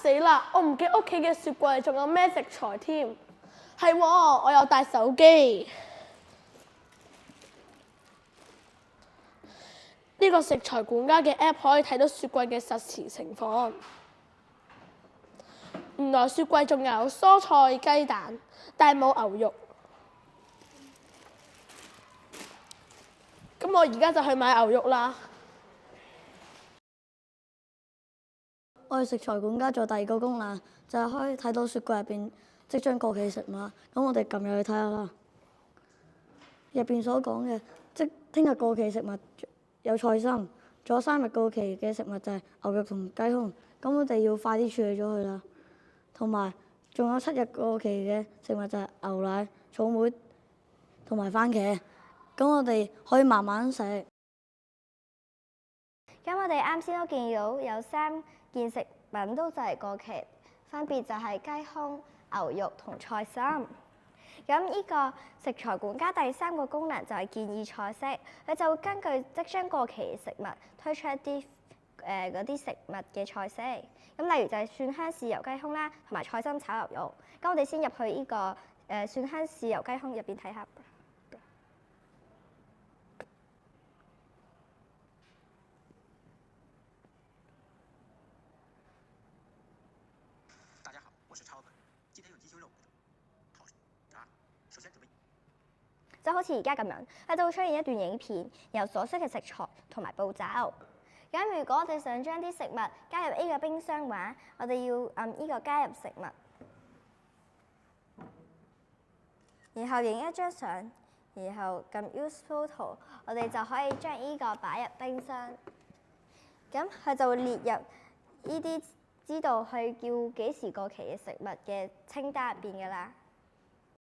死啦！我唔記屋企嘅雪櫃仲有咩食材添。係喎，我有帶手機。呢個食材管家嘅 app 可以睇到雪櫃嘅實時情況。原來雪櫃仲有蔬菜、雞蛋，但係冇牛肉。咁我而家就去買牛肉啦。我哋食材管家做第二個功能，就係可以睇到雪櫃入邊即將過期食物。咁我哋撳入去睇下啦。入邊所講嘅，即聽日過期食物有菜心，仲有3日過期嘅食物就係牛肉同雞胸。咁我哋要快啲處理咗佢啦。同埋仲有7日過期嘅食物就係牛奶、草莓同埋番茄。咁我哋可以慢慢食。咁我哋啱先都見到有3件食品都就嚟過期，分別就係雞胸、牛肉同菜心。咁呢個食材管家第3個功能就係建議菜式，佢就會根據即將過期嘅食物推出一啲嗰啲食物嘅菜式。咁例如就係蒜香豉油雞胸啦，同埋菜心炒牛肉。咁我哋先入去呢個蒜香豉油雞胸入邊睇下。大家好，我是超子，今天有鸡胸肉。首先準備。就好似而家咁樣，佢就會出現一段影片，有所需嘅食材同埋步驟。咁如果我哋想將啲食物加入呢個冰箱嘅話，我哋要按呢個加入食物，然後影一張相，然後撳 Use Photo， 我哋就可以將呢個擺入冰箱。咁佢就會列入呢啲知道去叫幾時過期嘅食物嘅清單入邊㗎啦。